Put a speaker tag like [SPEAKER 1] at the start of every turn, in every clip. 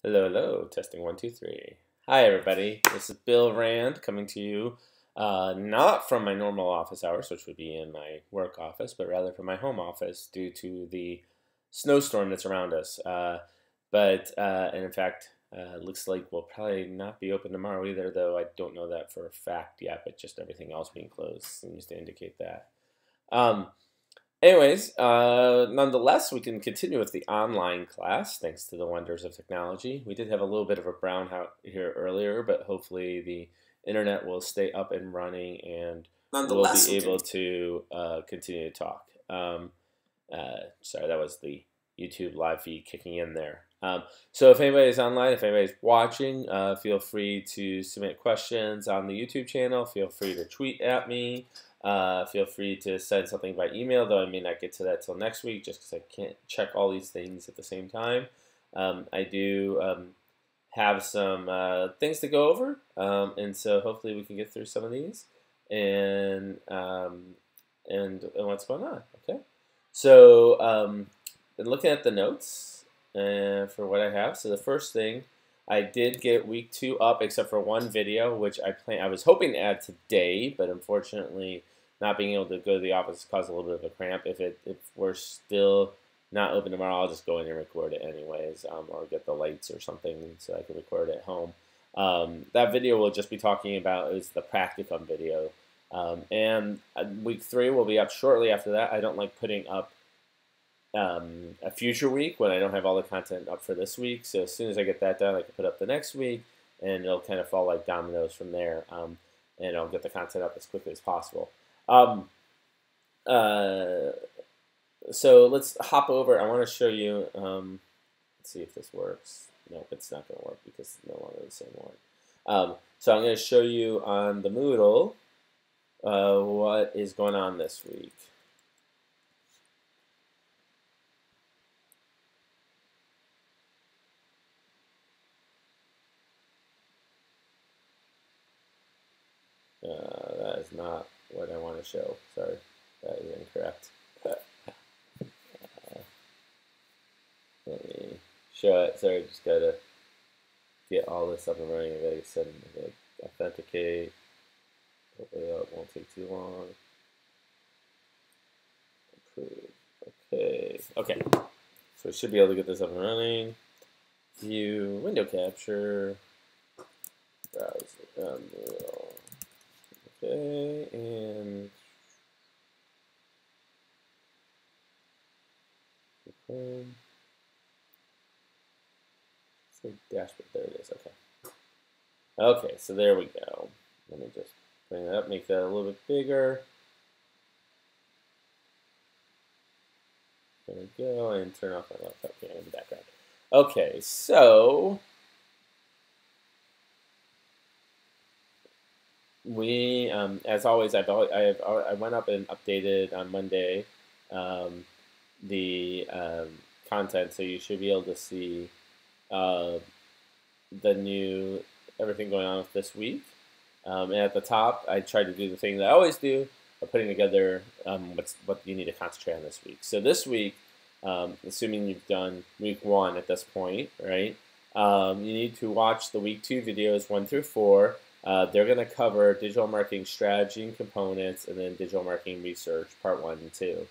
[SPEAKER 1] Hello, hello, testing 1, 2, 3. Hi, everybody. This is Bill Rand coming to you not from my normal office hours, which would be in my work office, but rather from my home office due to the snowstorm that's around us. And in fact, looks like we'll probably not be open tomorrow either, though I don't know that for a fact yet, but just everything else being closed seems to indicate that. Um, Nonetheless, we can continue with the online class thanks to the wonders of technology. We did have a little bit of a brownout here earlier, but hopefully the internet will stay up and running and we'll be able to continue to talk. Sorry, that was the YouTube live feed kicking in there. So if anybody's online, if anybody's watching, feel free to submit questions on the YouTube channel. Feel free to tweet at me. Feel free to send something by email, though I may not get to that till next week just because I can't check all these things at the same time. I do have some things to go over, and so hopefully we can get through some of these and what's going on. Okay, so looking at the notes for what I have. So the first thing, I did get week 2 up, except for one video, which I was hoping to add today, but unfortunately, not being able to go to the office caused a little bit of a cramp. If we're still not open tomorrow, I'll just go in and record it anyways, or get the lights or something so I can record it at home. That video we'll just be talking about is the practicum video, and week 3 will be up shortly after that. I don't like putting up a future week when I don't have all the content up for this week. So as soon as I get that done, I can put up the next week, and it'll kind of fall like dominoes from there. And I'll get the content up as quickly as possible. So let's hop over. I want to show you. Let's see if this works. Nope, it's not going to work because it's no longer the same one. So I'm going to show you on the Moodle what is going on this week. That is not what I want to show. Sorry, that is incorrect. Let me show it. Sorry, just gotta get all this up and running. Like I said, authenticate. Hopefully that won't take too long. Approve. Okay. Okay. So we should be able to get this up and running. View, window capture, browser. Okay, and home. So dashboard, there it is. Okay. Okay, so there we go. Let me just bring that up, make that a little bit bigger. There we go, and turn off my laptop here in the background. Okay, so we, as always, I went up and updated on Monday the content, so you should be able to see the new everything going on with this week. And at the top, I tried to do the thing that I always do of putting together what you need to concentrate on this week. So this week, assuming you've done week 1 at this point, right? You need to watch the week 2 videos 1 through 4. They're going to cover digital marketing strategy and components, and then digital marketing research, part 1 and 2.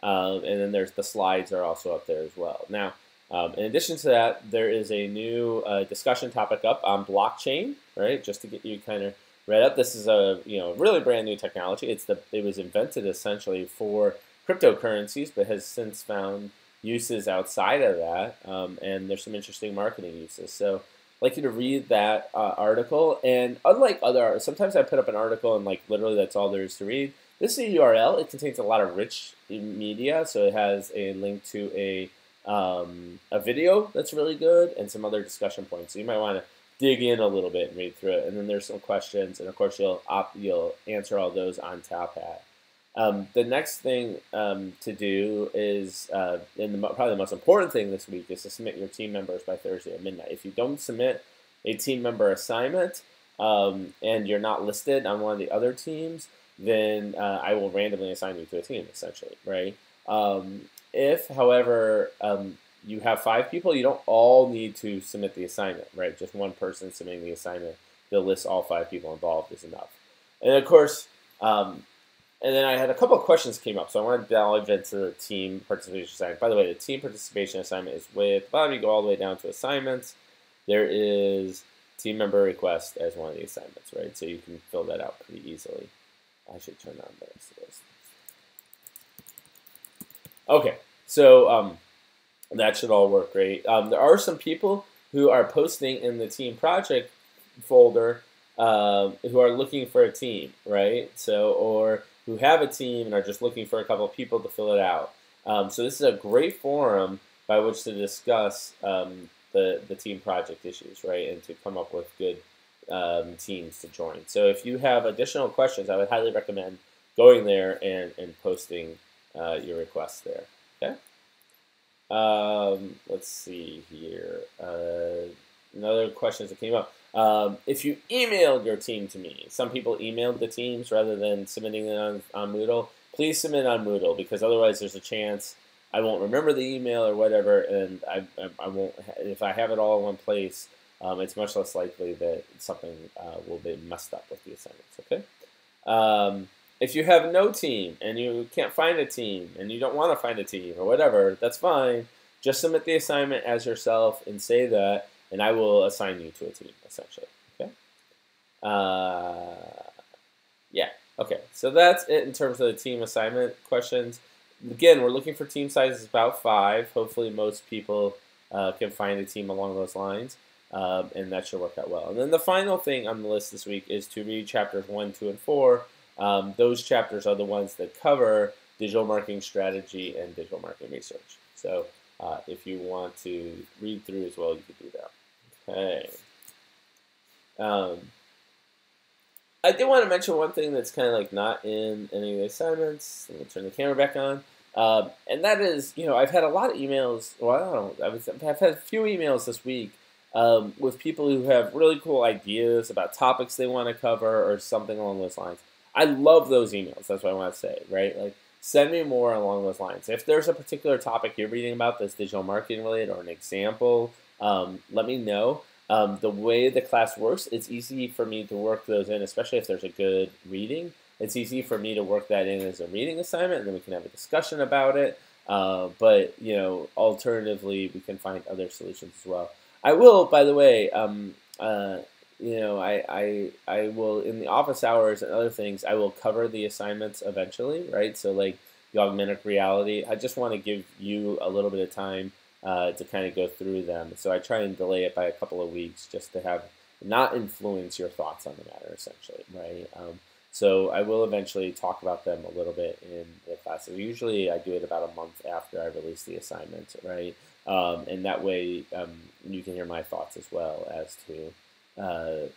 [SPEAKER 1] And then there's the slides are also up there as well. Now, in addition to that, there is a new discussion topic up on blockchain, right? Just to get you kind of read up. This is a really brand new technology. It was invented essentially for cryptocurrencies, but has since found uses outside of that, and there's some interesting marketing uses. So I'd like you to read that article. And unlike other, sometimes I put up an article and like literally that's all there is to read. This is a URL. It contains a lot of rich media, so it has a link to a video that's really good and some other discussion points. So you might want to dig in a little bit and read through it. And then there's some questions, and of course you'll answer all those on Top Hat. The next thing to do is, probably the most important thing this week, is to submit your team members by Thursday at midnight. If you don't submit a team member assignment and you're not listed on one of the other teams, then I will randomly assign you to a team, essentially, right? If, however, you have 5 people, you don't all need to submit the assignment, right? Just one person submitting the assignment that lists all 5 people involved is enough. And of course, and then I had a couple of questions came up, so I want to delve into the team participation assignment. By the way, the team participation assignment is way at the bottom. You go all the way down to assignments. There is team member request as one of the assignments, right? So you can fill that out pretty easily. I should turn on the rest of those. Okay, so that should all work great. There are some people who are posting in the team project folder who are looking for a team, right? So, or who have a team and are just looking for a couple of people to fill it out. So this is a great forum by which to discuss the team project issues, right? And to come up with good teams to join. So if you have additional questions, I would highly recommend going there and posting your requests there, okay? Let's see here. Another questions that came up. If you emailed your team to me, some people emailed the teams rather than submitting it on Moodle, please submit on Moodle, because otherwise there's a chance I won't remember the email or whatever, and I won't, if I have it all in one place, it's much less likely that something will be messed up with the assignments, okay? If you have no team and you can't find a team and you don't want to find a team or whatever, that's fine. Just submit the assignment as yourself and say that, and I will assign you to a team, essentially, okay? Yeah, okay. So that's it in terms of the team assignment questions. Again, we're looking for team sizes about 5. Hopefully most people can find a team along those lines, and that should work out well. And then the final thing on the list this week is to read chapters 1, 2, and 4. Those chapters are the ones that cover digital marketing strategy and digital marketing research. So if you want to read through as well, you can do that. Okay. I did want to mention one thing that's kind of like not in any of the assignments. Let me turn the camera back on. And that is, I've had a lot of emails. Well, I don't know. I've had a few emails this week with people who have really cool ideas about topics they want to cover or something along those lines. I love those emails. That's what I want to say, right? Like, send me more along those lines. If there's a particular topic you're reading about that's digital marketing related or an example, let me know. The way the class works, it's easy for me to work those in, especially if there's a good reading. It's easy for me to work that in as a reading assignment, and then we can have a discussion about it. But, alternatively, we can find other solutions as well. I will, by the way, I will, in the office hours and other things, I will cover the assignments eventually, right? So, like the augmented reality, I just want to give you a little bit of time to kind of go through them. So I try and delay it by a couple of weeks just to have not influence your thoughts on the matter, essentially, right? So I will eventually talk about them a little bit in the classes. Usually I do it about a month after I release the assignment, right? And that way you can hear my thoughts as well as to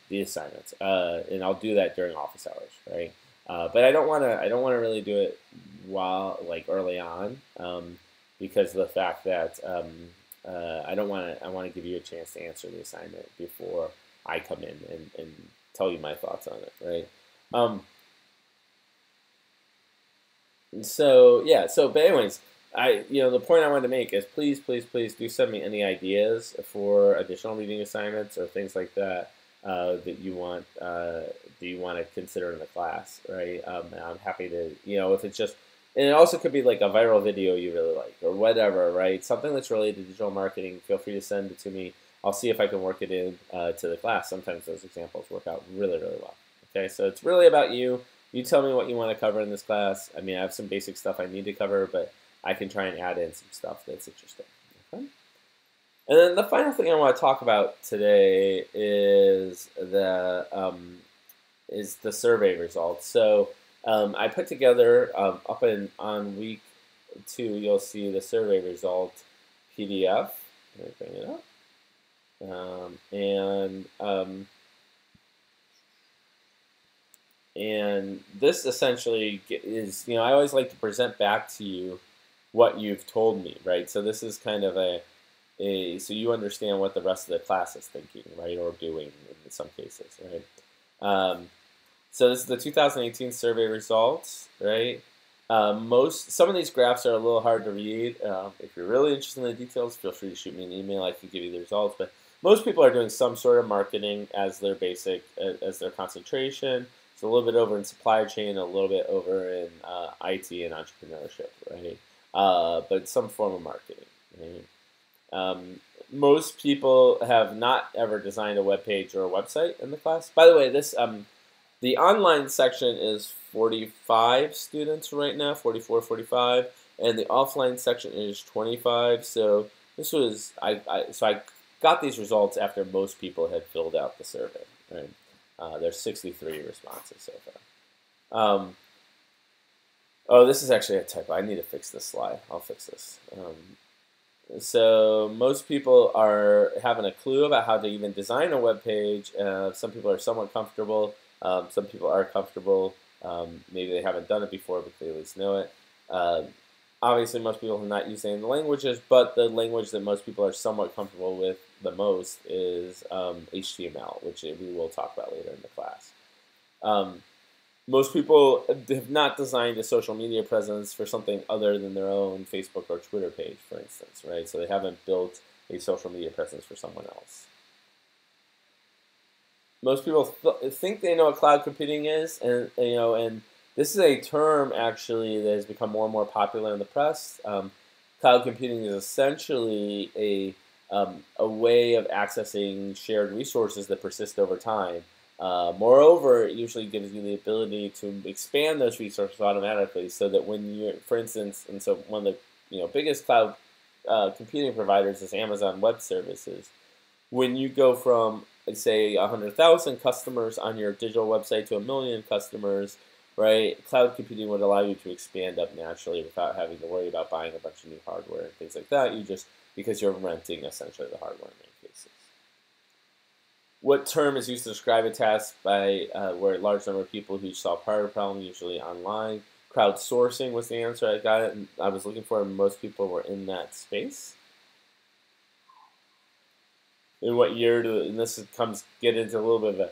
[SPEAKER 1] the assignments. And I'll do that during office hours, right? But I don't want to really do it early on. Because of the fact that I want to give you a chance to answer the assignment before I come in and tell you my thoughts on it, right? But anyways, the point I wanted to make is please do send me any ideas for additional reading assignments or things like that that you want to consider in the class, right? I'm happy to, if it's just. And it also could be like a viral video you really like or whatever, right? Something that's related to digital marketing, feel free to send it to me. I'll see if I can work it in to the class. Sometimes those examples work out really, really well. Okay, so it's really about you. You tell me what you want to cover in this class. I mean, I have some basic stuff I need to cover, but I can try and add in some stuff that's interesting. Okay? And then the final thing I want to talk about today is the survey results. So I put together, on week 2, you'll see the survey result PDF. Let me bring it up. And this essentially is, I always like to present back to you what you've told me, right? So this is kind of so you understand what the rest of the class is thinking, right, or doing in some cases, right? So this is the 2018 survey results, right? Some of these graphs are a little hard to read. If you're really interested in the details, feel free to shoot me an email. I can give you the results. But most people are doing some sort of marketing as their basic, as their concentration. It's a little bit over in supply chain, a little bit over in IT and entrepreneurship, right? But some form of marketing. Right? Most people have not ever designed a web page or a website in the class. By the way, the online section is 45 students right now, 44, 45, and the offline section is 25. So this was I got these results after most people had filled out the survey. Right, there's 63 responses so far. Oh, this is actually a typo. I need to fix this slide. I'll fix this. So most people are having a clue about how to even design a web page. Some people are somewhat comfortable. Some people are comfortable. Maybe they haven't done it before, but they at least know it. Obviously, most people have not used any of the languages, but the language that most people are somewhat comfortable with the most is HTML, which we will talk about later in the class. Most people have not designed a social media presence for something other than their own Facebook or Twitter page, for instance, right? So they haven't built a social media presence for someone else. Most people think they know what cloud computing is, and this is a term actually that has become more and more popular in the press. Cloud computing is essentially a way of accessing shared resources that persist over time. Moreover, it usually gives you the ability to expand those resources automatically, so that when you're, for instance, and so one of the biggest cloud computing providers is Amazon Web Services. When you go from, let's say, 100,000 customers on your digital website to 1 million customers, right? Cloud computing would allow you to expand up naturally without having to worry about buying a bunch of new hardware and things like that. Because you're renting essentially the hardware in many cases. What term is used to describe a task by where a large number of people who solve part of the problem, usually online? Crowdsourcing was the answer I got. And I was looking for, and most people were in that space. In what year and this get into a little bit of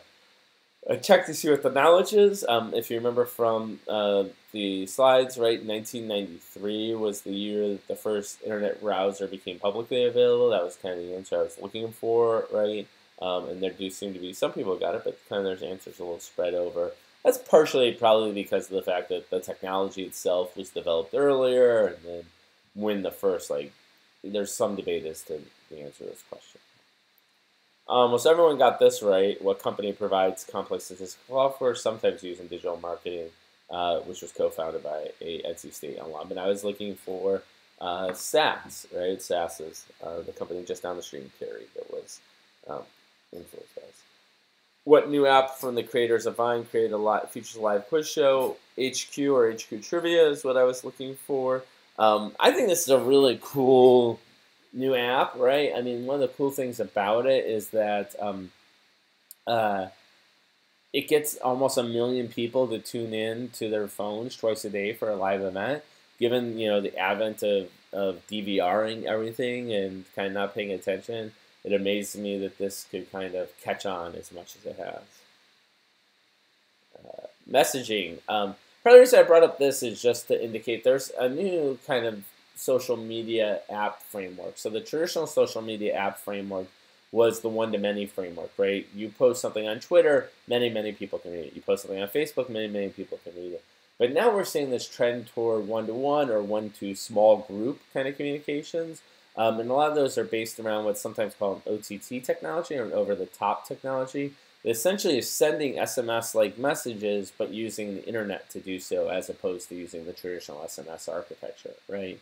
[SPEAKER 1] a check to see what the knowledge is. If you remember from the slides, right, 1993 was the year that the first internet browser became publicly available. That was kind of the answer I was looking for, right? And there do seem to be some people who got it, but kind of there's answers a little spread over. That's partially probably because of the fact that the technology itself was developed earlier, and then when the first, there's some debate as to the answer to this question. Almost everyone got this right. What company provides complex statistical software, sometimes used in digital marketing, which was co-founded by a NC State alum. And I was looking for SAS, right? SAS is the company just down the street in Cary that was influenced by us. What new app from the creators of Vine created features a live quiz show? HQ or HQ Trivia is what I was looking for. I think this is a really cool new app, right? I mean, one of the cool things about it is that it gets almost 1 million people to tune in to their phones twice a day for a live event. Given the advent of DVRing everything and kind of not paying attention, it amazes me that this could kind of catch on as much as it has. Messaging. Part of the reason I brought up this is just to indicate there's a new kind of social media app framework. So the traditional social media app framework was the one-to-many framework, right? You post something on Twitter, many, many people can read it. You post something on Facebook, many, many people can read it. But now we're seeing this trend toward one-to-one or one-to-small group kind of communications. And a lot of those are based around what's sometimes called OTT technology, or an over-the-top technology. It essentially is sending SMS-like messages, but using the internet to do so, as opposed to using the traditional SMS architecture, right?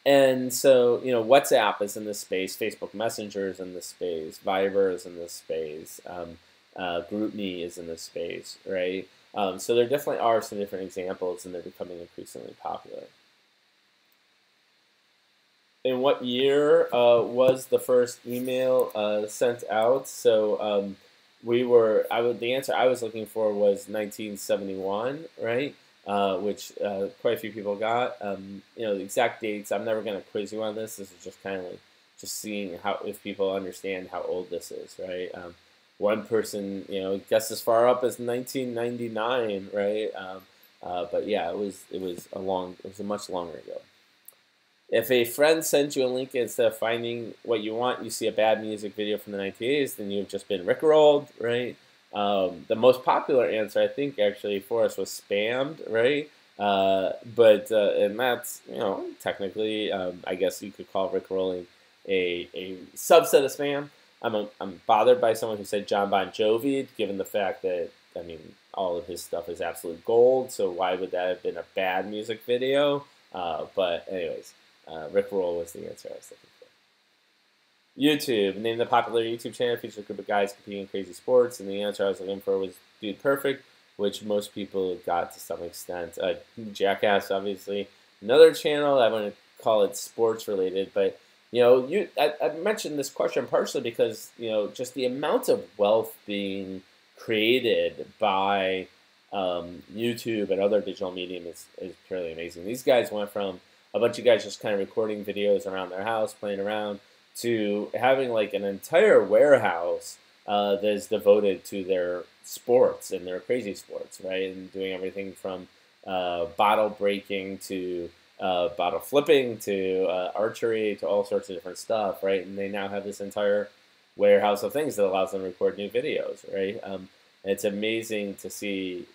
[SPEAKER 1] And so, WhatsApp is in this space, Facebook Messenger is in this space, Viber is in this space, GroupMe is in this space, right? So there definitely are some different examples, and they're becoming increasingly popular. In what year was the first email sent out? So the answer I was looking for was 1971, right? Which quite a few people got. The exact dates, I'm never going to quiz you on this. This is just kind of like just seeing if people understand how old this is, right? One person, guessed as far up as 1999, right? But yeah, it was a much longer ago. If a friend sends you a link instead of finding what you want, you see a bad music video from the 1980s, then you've just been rickrolled, right? The most popular answer, I think, actually for us was spammed, right? And that's, technically, I guess you could call rickrolling a subset of spam. I'm bothered by someone who said John Bon Jovi, given the fact that, all of his stuff is absolute gold, so why would that have been a bad music video? But anyways. Rickroll was the answer I was looking for. YouTube. Name the popular YouTube channel features a group of guys competing in crazy sports, and the answer I was looking for was Dude Perfect, which most people got to some extent. Jackass, obviously. Another channel, I want to call it sports related, but I mentioned this question partially because just the amount of wealth being created by YouTube and other digital medium is purely amazing. These guys went from a bunch of guys just kind of recording videos around their house, playing around, to having like an entire warehouse that is devoted to their sports and their crazy sports, right? And doing everything from bottle breaking to bottle flipping to archery to all sorts of different stuff, right? And they now have this entire warehouse of things that allows them to record new videos, right? It's amazing to see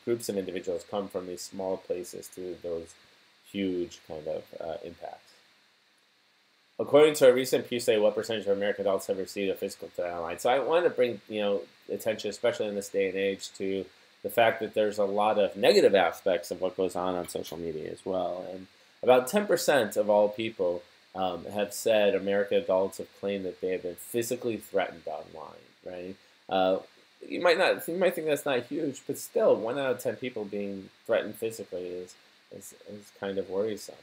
[SPEAKER 1] groups of individuals come from these small places to those huge kind of impacts. According to a recent Pew study, what percentage of American adults have received a physical threat online? So I want to bring attention, especially in this day and age, to the fact that there's a lot of negative aspects of what goes on social media as well. And about 10% of all people have said American adults have claimed that they have been physically threatened online, right? You might think that's not huge, but still, 1 out of 10 people being threatened physically is kind of worrisome.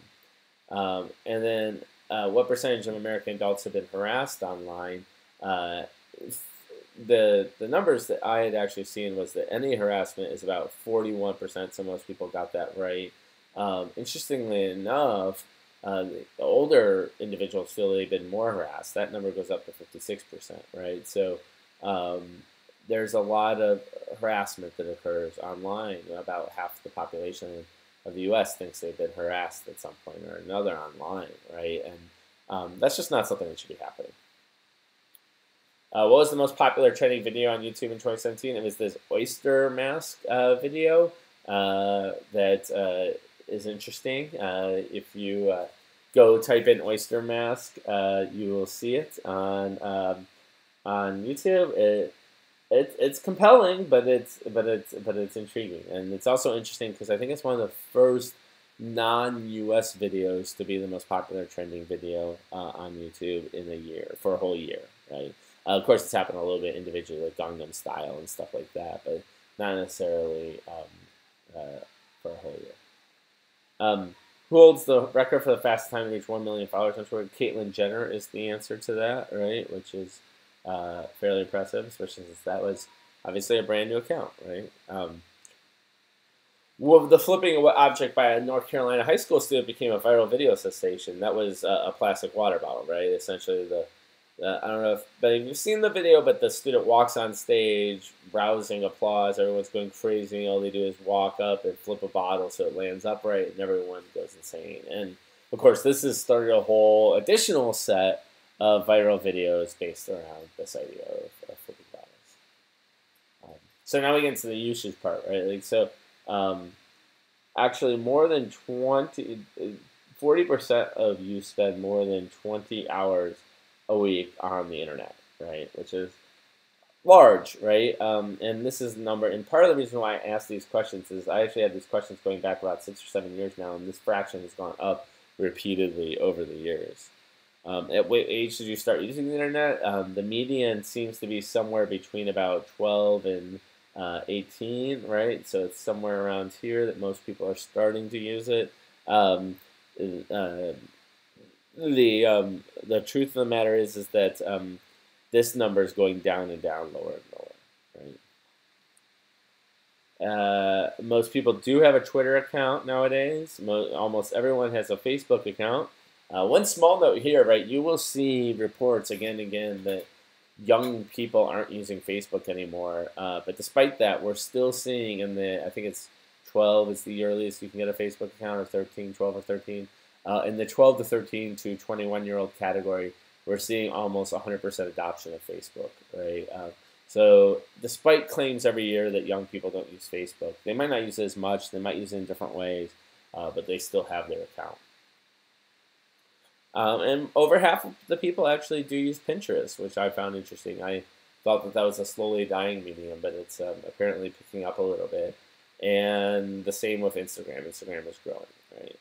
[SPEAKER 1] And then, what percentage of American adults have been harassed online? The numbers that I had actually seen was that any harassment is about 41%, so most people got that right. Interestingly enough, the older individuals feel they've been more harassed. That number goes up to 56%, right? So there's a lot of harassment that occurs online. About half the population of the U.S. thinks they've been harassed at some point or another online, right? And that's just not something that should be happening. What was the most popular trending video on YouTube in 2017? It was this oyster mask video that is interesting. If you go type in oyster mask, you will see it on YouTube. It's compelling, but it's intriguing, and it's also interesting because I think it's one of the first non-US videos to be the most popular trending video on YouTube in a year, for a whole year, right? Of course, it's happened a little bit individually, like Gangnam Style and stuff like that, but not necessarily for a whole year. Who holds the record for the fastest time to reach 1 million followers on Twitter? Caitlyn Jenner is the answer to that, right? Which is fairly impressive, especially since that was obviously a brand new account, right? Well, the flipping of an object by a North Carolina high school student became a viral video sensation. That was a plastic water bottle, right? Essentially, I don't know if you've seen the video, but the student walks on stage, rousing applause. Everyone's going crazy. All they do is walk up and flip a bottle so it lands upright, and everyone goes insane. And of course, this has started a whole additional set of viral videos based around this idea of flipping bottles. So now we get into the usage part, right? Like, so actually more than 40% of you spend more than 20 hours a week on the internet, right? Which is large, right? And this is the number, and part of the reason why I asked these questions is I actually had these questions going back about 6 or 7 years now, and this fraction has gone up repeatedly over the years. At what age did you start using the internet? The median seems to be somewhere between about 12 and 18, right? So it's somewhere around here that most people are starting to use it. The truth of the matter is that this number is going down and down, lower and lower, right? Most people do have a Twitter account nowadays. Almost everyone has a Facebook account. One small note here, right? You will see reports again and again that young people aren't using Facebook anymore. But despite that, we're still seeing I think it's 12 is the earliest you can get a Facebook account, or 13, 12 or 13. In the 12 to 13 to 21-year-old category, we're seeing almost 100% adoption of Facebook, right? So despite claims every year that young people don't use Facebook, they might not use it as much, they might use it in different ways, but they still have their account. And over half of the people actually do use Pinterest, which I found interesting. I thought that was a slowly dying medium, but it's apparently picking up a little bit. And the same with Instagram. Instagram is growing, right?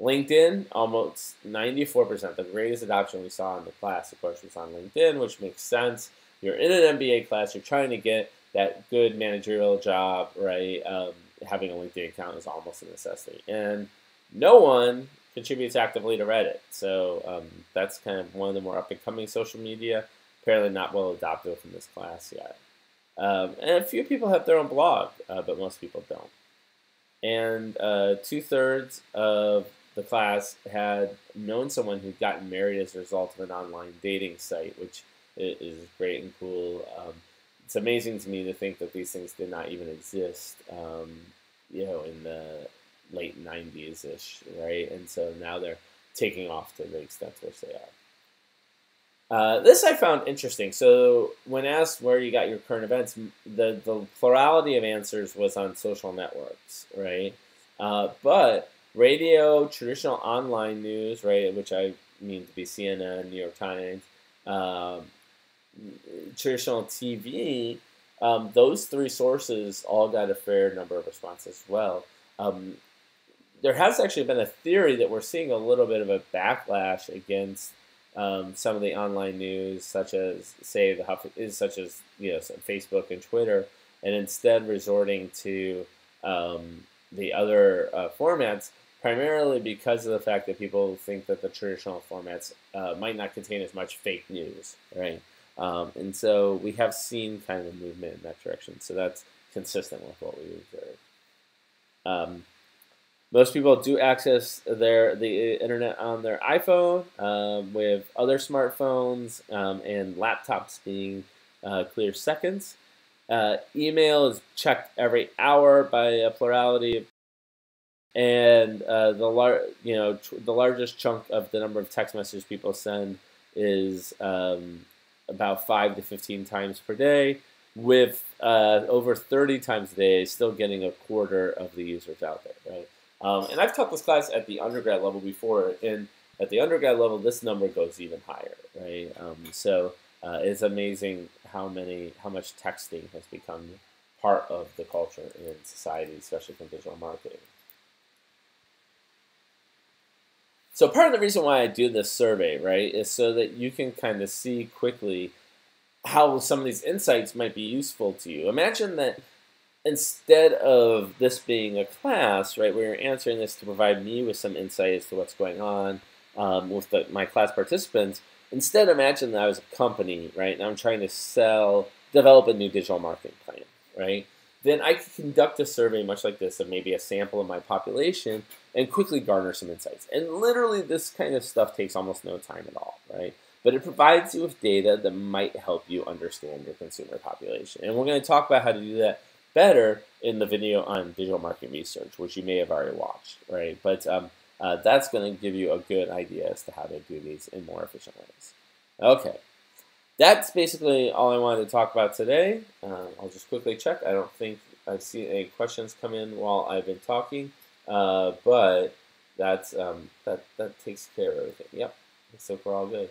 [SPEAKER 1] LinkedIn, almost 94%. The greatest adoption we saw in the class, of course, was on LinkedIn, which makes sense. You're in an MBA class. You're trying to get that good managerial job, right? Having a LinkedIn account is almost a necessity. And no one contributes actively to Reddit. So that's kind of one of the more up-and-coming social media. Apparently not well adopted within this class yet. And a few people have their own blog, but most people don't. And 2/3 of the class had known someone who'd gotten married as a result of an online dating site, which is great and cool. It's amazing to me to think that these things did not even exist, in the late 90s-ish, right? And so now they're taking off to the extent to which they are. This I found interesting. So when asked where you got your current events, the plurality of answers was on social networks, right? But radio, traditional online news, right, which I mean to be CNN, New York Times, traditional TV, those three sources all got a fair number of responses as well. There has actually been a theory that we're seeing a little bit of a backlash against some of the online news, such as Facebook and Twitter, and instead resorting to the other formats, primarily because of the fact that people think that the traditional formats might not contain as much fake news, right? And so we have seen kind of a movement in that direction. So that's consistent with what we observed. Most people do access the internet on their iPhone, with other smartphones and laptops being clear seconds. Email is checked every hour by a plurality, and the largest chunk of the number of text messages people send is about 5 to 15 times per day, with over 30 times a day still getting a quarter of the users out there, right? And I've taught this class at the undergrad level before, and at the undergrad level, this number goes even higher, right? So it's amazing how much texting has become part of the culture in society, especially from digital marketing. So part of the reason why I do this survey, right, is so that you can kind of see quickly how some of these insights might be useful to you. Imagine that instead of this being a class, right, where you're answering this to provide me with some insight as to what's going on with my class participants, instead imagine that I was a company, right, and I'm trying to develop a new digital marketing plan, right? Then I could conduct a survey much like this of maybe a sample of my population and quickly garner some insights. And literally this kind of stuff takes almost no time at all, right? But it provides you with data that might help you understand your consumer population. And we're going to talk about how to do that better in the video on digital marketing research, which you may have already watched, right? But that's going to give you a good idea as to how to do these in more efficient ways. Okay, that's basically all I wanted to talk about today. I'll just quickly check. I don't think I've seen any questions come in while I've been talking, but that takes care of everything. Yep, so we're all good.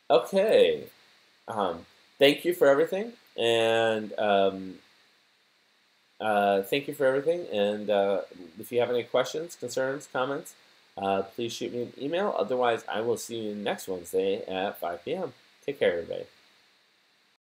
[SPEAKER 1] Okay, thank you for everything, and if you have any questions, concerns, comments, please shoot me an email. Otherwise, I will see you next Wednesday at 5 p.m. Take care, everybody.